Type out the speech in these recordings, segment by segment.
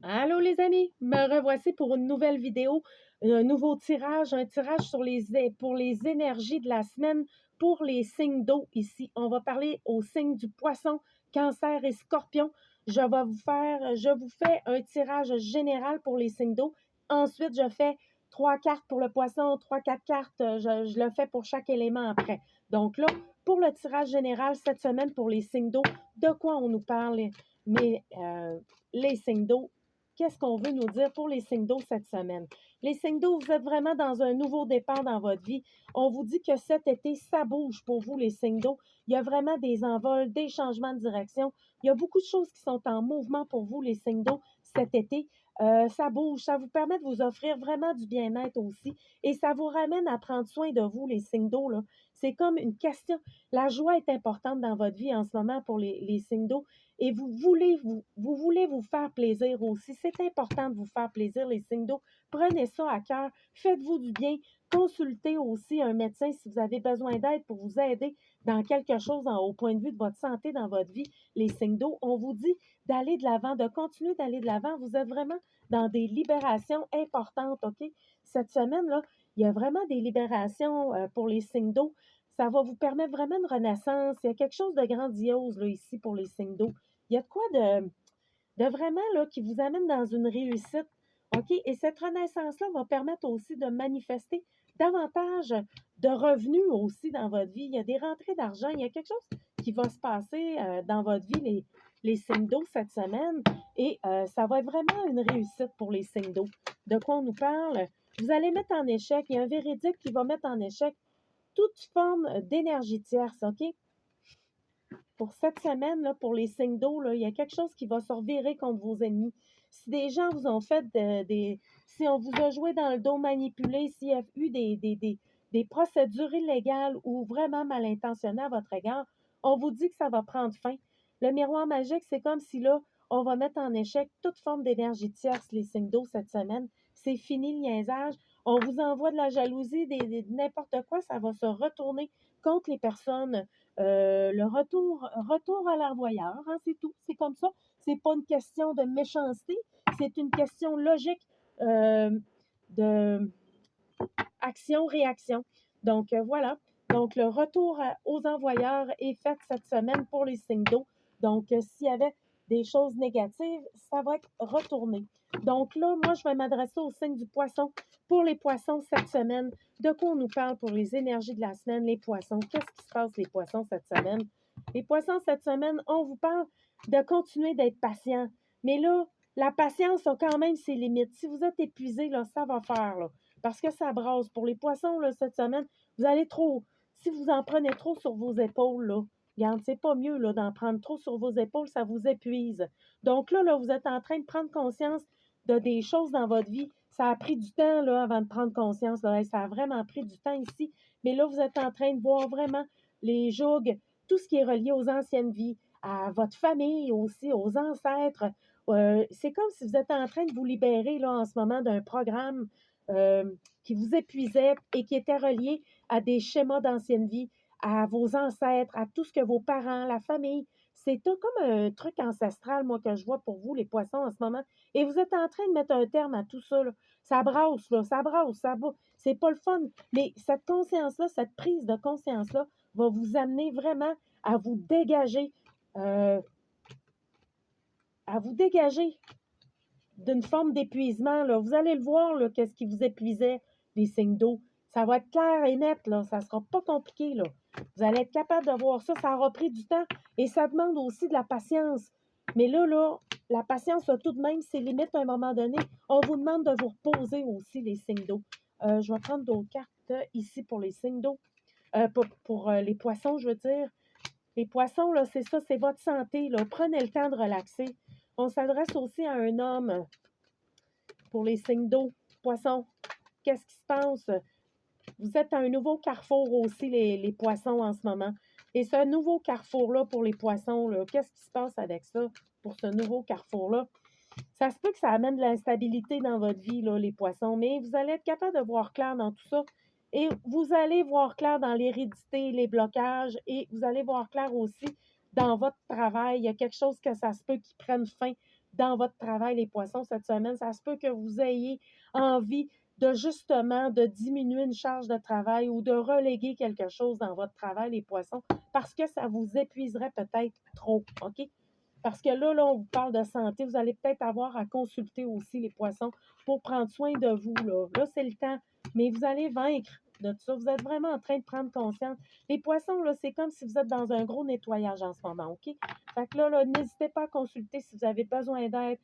Allô les amis, me revoici pour une nouvelle vidéo, un nouveau tirage, un tirage sur pour les énergies de la semaine pour les signes d'eau ici. On va parler aux signes du poisson, cancer et scorpion. Je vous fais un tirage général pour les signes d'eau. Ensuite, je fais 3 cartes pour le poisson, 3, 4 cartes, je le fais pour chaque élément après. Donc là, pour le tirage général cette semaine pour les signes d'eau, de quoi on nous parle? Mais les signes d'eau, qu'est-ce qu'on veut nous dire pour les signes d'eau cette semaine? Les signes d'eau, vous êtes vraiment dans un nouveau départ dans votre vie. On vous dit que cet été, ça bouge pour vous, les signes d'eau. Il y a vraiment des envols, des changements de direction. Il y a beaucoup de choses qui sont en mouvement pour vous, les signes d'eau, cet été. Ça bouge, ça vous permet de vous offrir vraiment du bien-être aussi. Et ça vous ramène à prendre soin de vous, les signes d'eau, là. C'est comme une question. La joie est importante dans votre vie en ce moment pour les signes d'eau. Et vous voulez vous faire plaisir aussi. C'est important de vous faire plaisir, les signes d'eau. Prenez ça à cœur. Faites-vous du bien. Consultez aussi un médecin si vous avez besoin d'aide pour vous aider dans quelque chose au point de vue de votre santé dans votre vie. Les signes d'eau, on vous dit d'aller de l'avant, de continuer d'aller de l'avant. Vous êtes vraiment dans des libérations importantes, OK? Cette semaine-là, il y a vraiment des libérations pour les signes d'eau. Ça va vous permettre vraiment une renaissance. Il y a quelque chose de grandiose là, ici pour les signes d'eau. Il y a de quoi de vraiment là, qui vous amène dans une réussite. OK? Et cette renaissance-là va permettre aussi de manifester davantage de revenus aussi dans votre vie. Il y a des rentrées d'argent. Il y a quelque chose qui va se passer dans votre vie, les signes d'eau cette semaine. Et ça va être vraiment une réussite pour les signes d'eau. De quoi on nous parle? Vous allez mettre en échec. Il y a un véridique qui va mettre en échec toute forme d'énergie tierce. OK? Pour cette semaine, là, pour les signes d'eau, là, il y a quelque chose qui va se revirer contre vos ennemis. Si des gens vous ont fait si on vous a joué dans le dos manipulé, s'il y a eu des procédures illégales ou vraiment mal intentionnées à votre égard, on vous dit que ça va prendre fin. Le miroir magique, c'est comme si là, on va mettre en échec toute forme d'énergie tierce, les signes d'eau cette semaine. C'est fini le niaisage. On vous envoie de la jalousie, n'importe quoi, ça va se retourner contre les personnes le retour à l'envoyeur, hein, c'est tout. C'est comme ça. C'est pas une question de méchanceté, c'est une question logique de action-réaction. Donc, voilà. Donc, le retour aux envoyeurs est fait cette semaine pour les signes d'eau. Donc, s'il y avait des choses négatives, ça va être retourné. Donc là, moi, je vais m'adresser au signe du poisson. Pour les poissons cette semaine, de quoi on nous parle pour les énergies de la semaine, les poissons? Qu'est-ce qui se passe, les poissons, cette semaine? Les poissons, cette semaine, on vous parle de continuer d'être patient. Mais là, la patience a quand même ses limites. Si vous êtes épuisé, là, ça va faire, là, parce que ça brasse. Pour les poissons, là, cette semaine, vous allez trop. Si vous en prenez trop sur vos épaules, là, regarde, c'est pas mieux là, d'en prendre trop sur vos épaules, ça vous épuise. Donc là, vous êtes en train de prendre conscience de des choses dans votre vie. Ça a pris du temps là, avant de prendre conscience. Là. Ça a vraiment pris du temps ici. Mais là, vous êtes en train de voir vraiment les jougs, tout ce qui est relié aux anciennes vies, à votre famille aussi, aux ancêtres. C'est comme si vous êtes en train de vous libérer là, en ce moment d'un programme euh, qui vous épuisait et qui était relié à des schémas d'ancienne vie, à vos ancêtres, à tout ce que vos parents, la famille. C'est tout comme un truc ancestral, moi, que je vois pour vous, les poissons, en ce moment. Et vous êtes en train de mettre un terme à tout ça. Là. Ça brasse, là, ça brasse, ça va. C'est pas le fun. Mais cette conscience-là, cette prise de conscience-là, va vous amener vraiment à vous dégager, euh, à vous dégager d'une forme d'épuisement. Là. Vous allez le voir, là, qu'est-ce qui vous épuisait, les signes d'eau. Ça va être clair et net, là. Ça ne sera pas compliqué, là. Vous allez être capable de voir ça. Ça aura pris du temps et ça demande aussi de la patience. Mais là, la patience a tout de même ses limites à un moment donné. On vous demande de vous reposer aussi, les signes d'eau. Je vais prendre d'autres cartes ici pour les signes d'eau. Pour les poissons, je veux dire. Les poissons, là, c'est ça, c'est votre santé. Là. Prenez le temps de relaxer. On s'adresse aussi à un homme pour les signes d'eau. Poissons, qu'est-ce qui se passe? Vous êtes à un nouveau carrefour aussi, les poissons, en ce moment. Et ce nouveau carrefour-là pour les poissons, là, qu'est-ce qui se passe avec ça pour ce nouveau carrefour-là? Ça se peut que ça amène de l'instabilité dans votre vie, là, les poissons, mais vous allez être capable de voir clair dans tout ça. Et vous allez voir clair dans l'hérédité, les blocages, et vous allez voir clair aussi dans votre travail. Il y a quelque chose que ça se peut qui prenne fin dans votre travail, les poissons, cette semaine. Ça se peut que vous ayez envie de justement de diminuer une charge de travail ou de reléguer quelque chose dans votre travail, les poissons, parce que ça vous épuiserait peut-être trop, OK? Parce que là, on vous parle de santé, vous allez peut-être avoir à consulter aussi les poissons pour prendre soin de vous, là. Là, c'est le temps, mais vous allez vaincre de tout ça. Vous êtes vraiment en train de prendre conscience. Les poissons, là, c'est comme si vous êtes dans un gros nettoyage en ce moment, OK? Fait que là, n'hésitez pas à consulter si vous avez besoin d'aide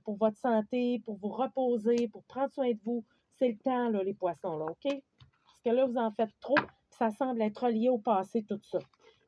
pour votre santé, pour vous reposer, pour prendre soin de vous. C'est le temps, là, les poissons, là, OK? Parce que là, vous en faites trop, puis ça semble être relié au passé, tout ça.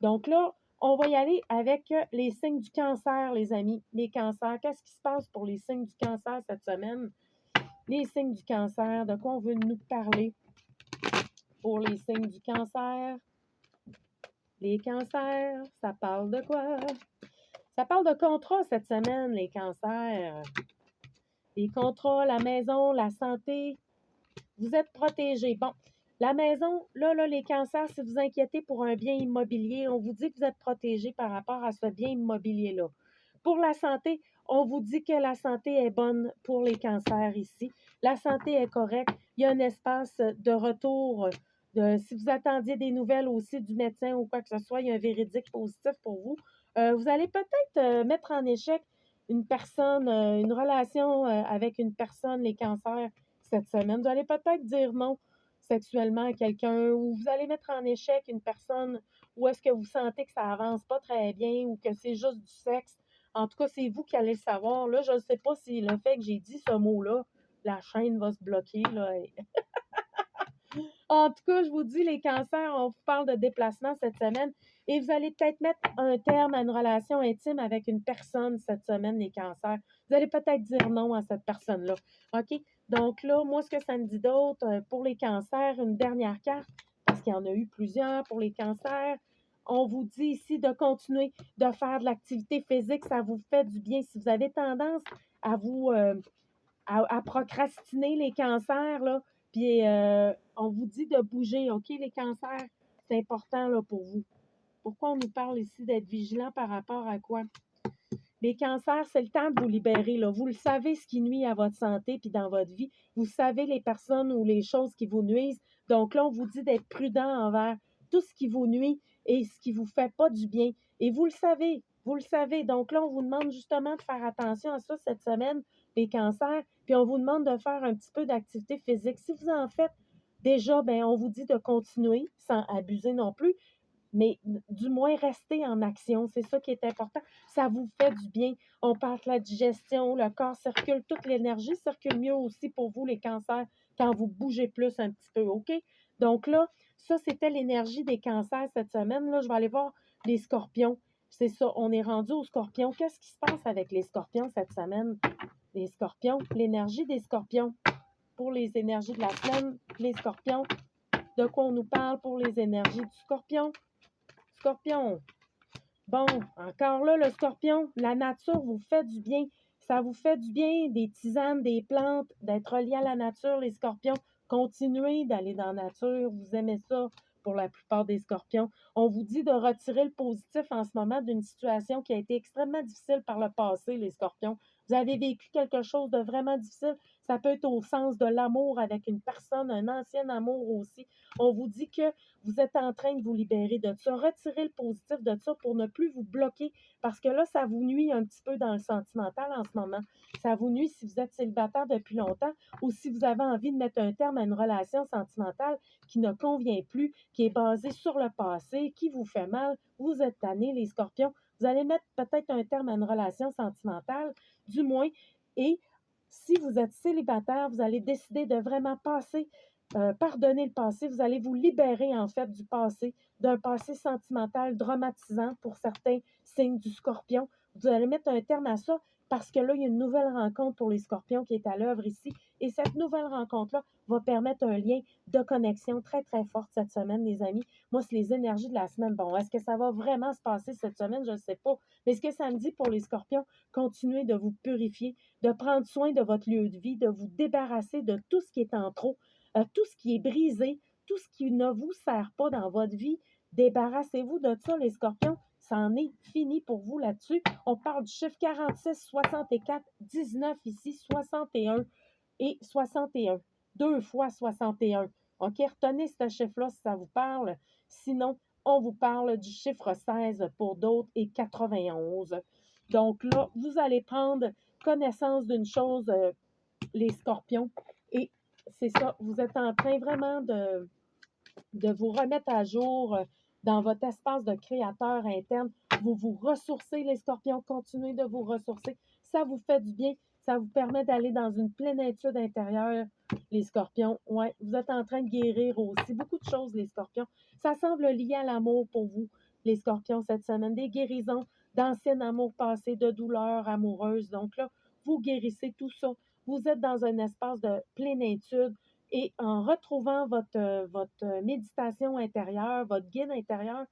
Donc là, on va y aller avec les signes du cancer, les amis. Les cancers, qu'est-ce qui se passe pour les signes du cancer cette semaine? Les signes du cancer, de quoi on veut nous parler pour les signes du cancer? Les cancers, ça parle de quoi? Ça parle de contrats cette semaine, les cancers. Les contrats, la maison, la santé. Vous êtes protégés. Bon, la maison, là, les cancers, si vous inquiétez pour un bien immobilier, on vous dit que vous êtes protégé par rapport à ce bien immobilier-là. Pour la santé, on vous dit que la santé est bonne pour les cancers ici. La santé est correcte. Il y a un espace de retour. Si vous attendiez des nouvelles aussi du médecin ou quoi que ce soit, il y a un véridique positif pour vous. Vous allez peut-être mettre en échec une personne, une relation avec une personne, les cancers, cette semaine. Vous allez peut-être dire non sexuellement à quelqu'un ou vous allez mettre en échec une personne où est-ce que vous sentez que ça avance pas très bien ou que c'est juste du sexe. En tout cas, c'est vous qui allez le savoir. Là, je ne sais pas si le fait que j'ai dit ce mot-là, la chaîne va se bloquer. Là. En tout cas, je vous dis, les cancers, on vous parle de déplacement cette semaine et vous allez peut-être mettre un terme à une relation intime avec une personne cette semaine, les cancers. Vous allez peut-être dire non à cette personne-là. OK? Donc là, moi, ce que ça me dit d'autre pour les cancers, une dernière carte, parce qu'il y en a eu plusieurs pour les cancers. On vous dit ici de continuer de faire de l'activité physique, ça vous fait du bien. Si vous avez tendance à vous à procrastiner les cancers, là, puis on vous dit de bouger, OK, les cancers, c'est important là, pour vous. Pourquoi on nous parle ici d'être vigilant par rapport à quoi? Les cancers, c'est le temps de vous libérer. Là. Vous le savez ce qui nuit à votre santé puis dans votre vie. Vous savez les personnes ou les choses qui vous nuisent. Donc là, on vous dit d'être prudent envers tout ce qui vous nuit et ce qui ne vous fait pas du bien. Et vous le savez, vous le savez. Donc là, on vous demande justement de faire attention à ça cette semaine, les cancers. Puis on vous demande de faire un petit peu d'activité physique. Si vous en faites déjà, ben on vous dit de continuer sans abuser non plus mais du moins rester en action, c'est ça qui est important. Ça vous fait du bien. On parle de la digestion, le corps circule, toute l'énergie circule mieux aussi pour vous, les cancers, quand vous bougez plus un petit peu, OK? Donc là, ça, c'était l'énergie des cancers cette semaine. Là, je vais aller voir les scorpions. C'est ça, on est rendu aux scorpions. Qu'est-ce qui se passe avec les scorpions cette semaine? Les scorpions, l'énergie des scorpions. Pour les énergies de la semaine, les scorpions. De quoi on nous parle pour les énergies du scorpion? Scorpion. Bon, encore là, le scorpion, la nature vous fait du bien. Ça vous fait du bien, des tisanes, des plantes, d'être relié à la nature, les scorpions. Continuez d'aller dans la nature. Vous aimez ça pour la plupart des scorpions. On vous dit de retirer le positif en ce moment d'une situation qui a été extrêmement difficile par le passé, les scorpions. Vous avez vécu quelque chose de vraiment difficile. Ça peut être au sens de l'amour avec une personne, un ancien amour aussi. On vous dit que vous êtes en train de vous libérer de ça. Retirez le positif de ça pour ne plus vous bloquer parce que là, ça vous nuit un petit peu dans le sentimental en ce moment. Ça vous nuit si vous êtes célibataire depuis longtemps ou si vous avez envie de mettre un terme à une relation sentimentale qui ne convient plus, qui est basée sur le passé, qui vous fait mal. Vous êtes tannés, les scorpions. Vous allez mettre peut-être un terme à une relation sentimentale, du moins. Et si vous êtes célibataire, vous allez décider de vraiment passer pardonner le passé, vous allez vous libérer en fait du passé, d'un passé sentimental dramatisant pour certains signes du scorpion. Vous allez mettre un terme à ça parce que là, il y a une nouvelle rencontre pour les scorpions qui est à l'œuvre ici. Et cette nouvelle rencontre-là va permettre un lien de connexion très, très fort cette semaine, les amis. Moi, c'est les énergies de la semaine. Bon, est-ce que ça va vraiment se passer cette semaine? Je ne sais pas. Mais ce que ça me dit pour les scorpions, continuez de vous purifier, de prendre soin de votre lieu de vie, de vous débarrasser de tout ce qui est en trop. Tout ce qui est brisé, tout ce qui ne vous sert pas dans votre vie, débarrassez-vous de ça, les scorpions. c'en est fini pour vous là-dessus. On parle du chiffre 46, 64, 19 ici, 61 et 61. 2 fois 61. OK, retenez ce chiffre-là si ça vous parle. Sinon, on vous parle du chiffre 16 pour d'autres et 91. Donc là, vous allez prendre connaissance d'une chose, les scorpions, et c'est ça, vous êtes en train vraiment de vous remettre à jour dans votre espace de créateur interne. Vous vous ressourcez, les scorpions, continuez de vous ressourcer. Ça vous fait du bien, ça vous permet d'aller dans une plénitude intérieure, les scorpions. Ouais, vous êtes en train de guérir aussi beaucoup de choses, les scorpions. Ça semble lié à l'amour pour vous, les scorpions, cette semaine. Des guérisons d'anciens amours passés, de douleurs amoureuses. Donc là, vous guérissez tout ça. Vous êtes dans un espace de plénitude. Et en retrouvant votre méditation intérieure, votre guide intérieur,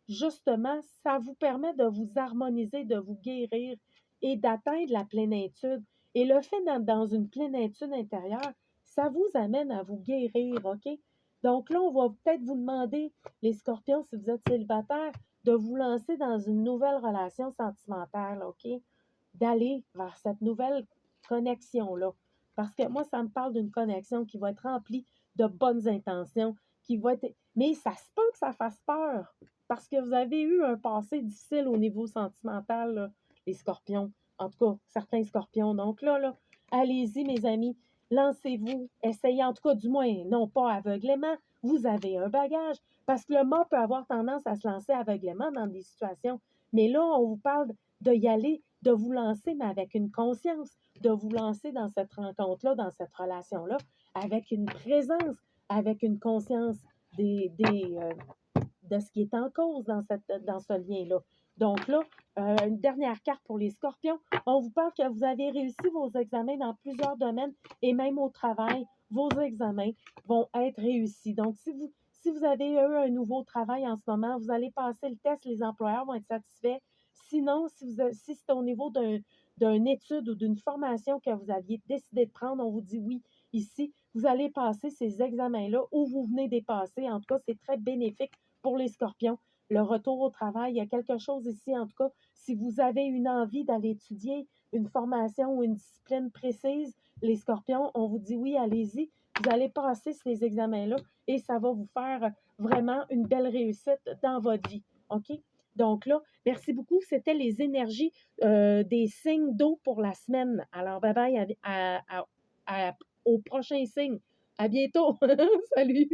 justement, ça vous permet de vous harmoniser, de vous guérir et d'atteindre la plénitude. Et le fait d'être dans une plénitude intérieure, ça vous amène à vous guérir, OK? Donc là, on va peut-être vous demander, les scorpions, si vous êtes célibataire, de vous lancer dans une nouvelle relation sentimentale, OK? D'aller vers cette nouvelle connexion-là. Parce que moi, ça me parle d'une connexion qui va être remplie de bonnes intentions, qui va être... Mais ça se peut que ça fasse peur, parce que vous avez eu un passé difficile au niveau sentimental, là, les scorpions. En tout cas, certains scorpions. Donc là, allez-y, mes amis, lancez-vous, essayez, en tout cas, du moins, non pas aveuglément, vous avez un bagage, parce que le mât peut avoir tendance à se lancer aveuglément dans des situations. Mais là, on vous parle de y aller, de vous lancer, mais avec une conscience, de vous lancer dans cette rencontre-là, dans cette relation-là, avec une présence, avec une conscience de ce qui est en cause dans ce lien-là. Donc là, une dernière carte pour les scorpions. On vous parle que vous avez réussi vos examens dans plusieurs domaines et même au travail, vos examens vont être réussis. Donc, si vous avez eu un nouveau travail en ce moment, vous allez passer le test, les employeurs vont être satisfaits. Sinon, si c'est au niveau d'une étude ou d'une formation que vous aviez décidé de prendre, on vous dit oui ici, vous allez passer ces examens-là ou vous venez des passer. En tout cas, c'est très bénéfique pour les scorpions. Le retour au travail, il y a quelque chose ici, en tout cas, si vous avez une envie d'aller étudier une formation ou une discipline précise, les scorpions, on vous dit oui, allez-y, vous allez passer ces examens-là et ça va vous faire vraiment une belle réussite dans votre vie. OK? Donc là, merci beaucoup. C'était les énergies des signes d'eau pour la semaine. Alors, bye bye au prochain signe. À bientôt. Salut.